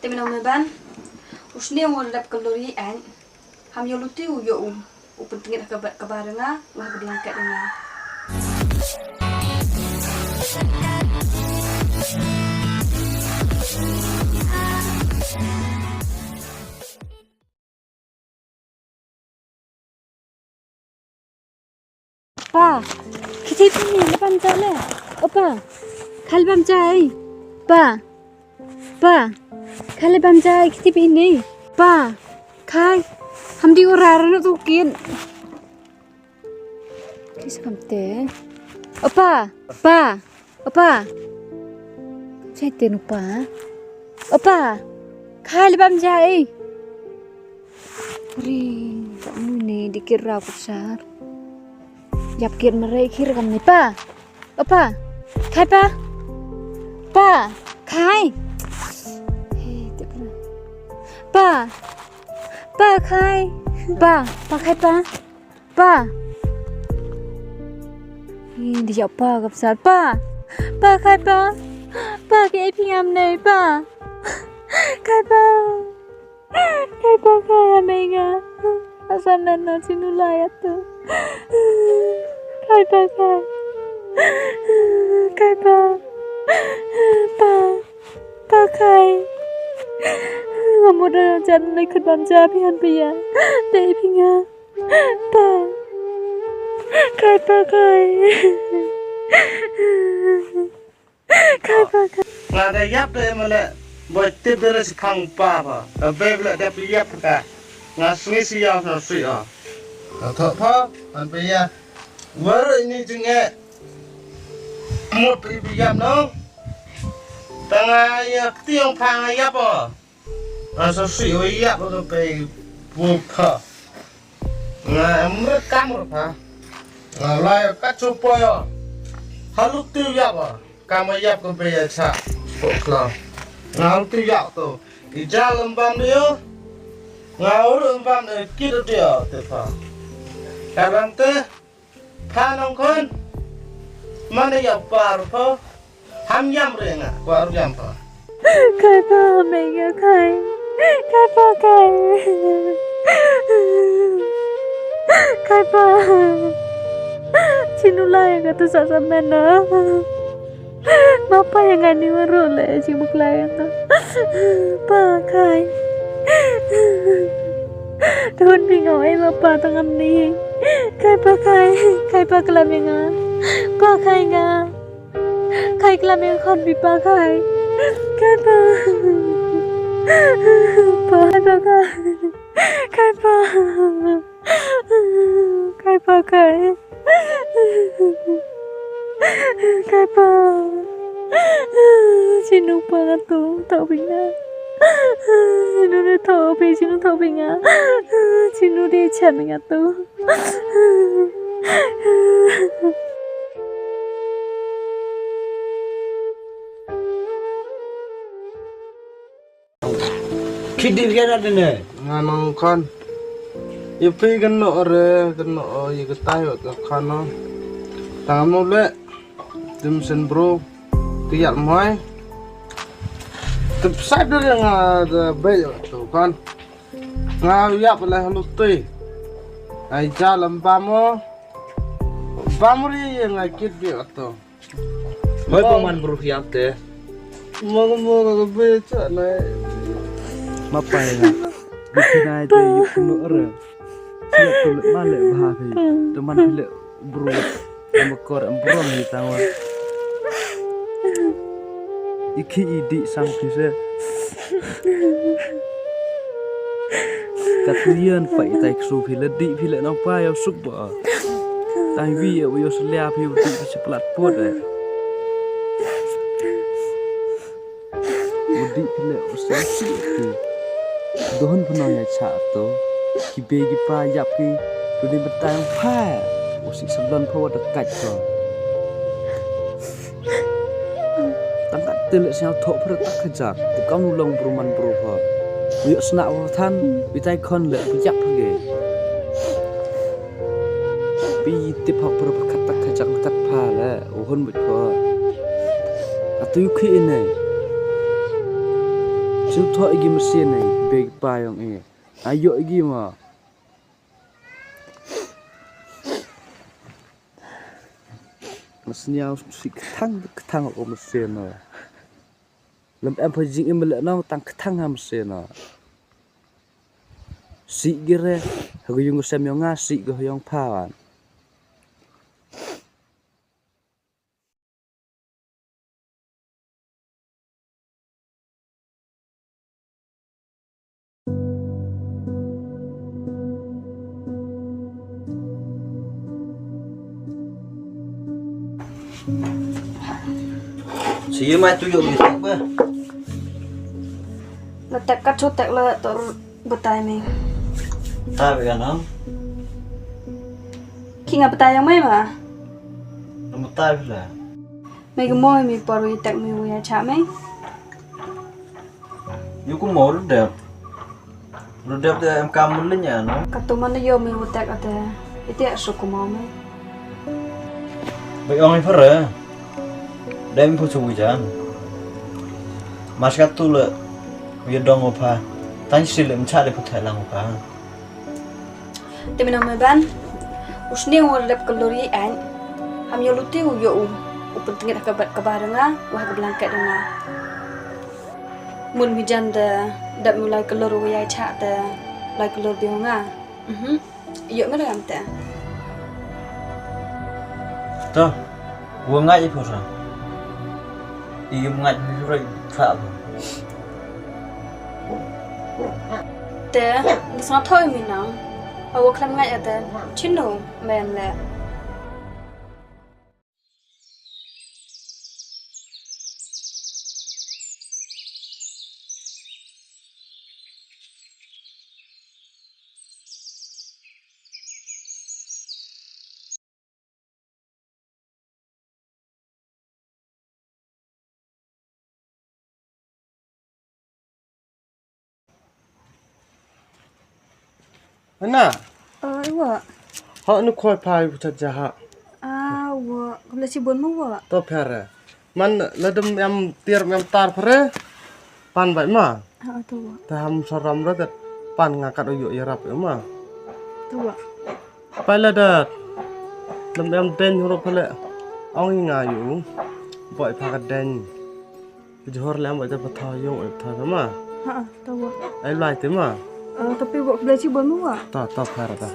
Temen ban usne ngorap kalori an ham yoluti yo pentingnya kabaranga ngah berlangkat dengan Pa, kita ini lepas jalan. Apa? Kal bam jai. Pa, kal bam jai kita ini. Pa, kai, ham di orang tu kin. Kisah kamte. Apa? Saya tenu pa. Apa? Kal bam jai. Ring, kamu ni dikira aku besar. Yapkin mereka kira kami pa, apa, kai pa, kai, pa, kai, kai pa, ini dia pa kapsal pa, kai pa kai pinggam nih pa, kai pa kai amenga, asal nana sinulaya tu. Kai pa kai kamu dah jangan ikut banja pian pia deh pinga pa kai Ngada yap deh malah buat tidur sekang pa bebel dah yap ka ngasih siapa ngasih tak apa ya baru ini juga một bị giảm đâu tengah ya tiang phang ya po sao sửa ya po tôi bị buộc thở ngày mới cam rồi hả lại cắt chụp po lúc tiêu ya po cam ya po bị sa buộc lo lúc tiêu ya to đi ra lembam dia lembam dia kita dia tu pa Karang tu, kanong kon, mana ya baru po, ham yam renga, baru yam po. Kai pa menga kai pa, cinulai kata sasa mana, apa yang ani merole cimuk layan tu, pa kai. Tuhan bingung apa tangan ni. Kai pa kelam nga. Pa kai nga. Kai kelam yang kon bi pa kai. Kai pa. Kai pa. Kai pa kai. Kai pa. Sinu pa tu tau bingung. Sinu dia tahu apa sinu tahu binga, sinu dia cakap binga tu. Kidi dia ada ni, nganong kon. Ipi kena ya ketahui ke kono. Tangan mule, dimsen bro, tiap mai. Tepat dia ngah bayar tu kan, ngah ya boleh luti, aja lembamo, bamuri yang ngakit dia tu. Hoi paman beruhiap teh. Mau baca lah. Mapa ya? Bikin aja yuk penuh orang. Siap tulis malah bahasa. Teman pilih bro, sama kor embrong di tangan. Iki idi sang bisa katian pak itai ksu pila di pila nampak ya subah tapi vi ya uyo selia pi uti bisa pelat pot udi pila usasi tu dohon puno ya cak tu kibe kipa yap ki tu di betang pa usi sebelum pawa dekat tu tangkat telek siang tok pertak kejak tu kamu long peruman berubah yuk senak watan bitai kon lek bijak pergi bi tip hak berkat tak kejak kat pala uhun bujpa atu yuk ini Siu tho igi mesin ai beg pa yang ayo igi ma mesin yang si ketang o mesin no lem em phải jing im le no tang ketang ha mesin no si gire ha yung sem yang nga si go yang pa Siya mai tu yuk bisik ba. Letak kat cotek le tor betai meng. Ta be kan am. Ki nga betai yang mai ma. Namu ta be la. Mei ge moi mi paru itak mi wu ya cha meng. Yu ku mo lu dep. Lu dep de em kam mun nya no. Katu mana yo mi wu tak ate. Ite asu ku mau meng. Be ong fer. Dem pu chu jan. Mas kat tu le. Wi dong opa. Tan si le mcha de pu thai lang opa. Te mina me ban. Usni ngol lep kalori an. Ham yo luti u yo upun tingit kabarenga wah ke blanket dana. Mun hujan de dap mulai kelor wi cha de lai kelor bionga. Yo me ram te. To. Wo ngai pu sa. Im ngai ni roi pha. Te nisna thoi mi nang. Awo klam ngai ate chinu men le. Ana, Wa. ha nu khoi pai putat jaha. Wa kula si bon mu wa. To phere. Man ladem em tier em tar phere. Pan bai ma. Tu wa. Ta ham saram ra pan ngakat uyu yarap ma. Tu wa. Pai la dat. Lem em den huruf phale. Ong nga yu. Boi pha ka den. Johor lam boi ta patha yung ep tha ma. Tu wa. Ai lai te ma. Tapi wa kula si bon mu wa. Ta phere ta.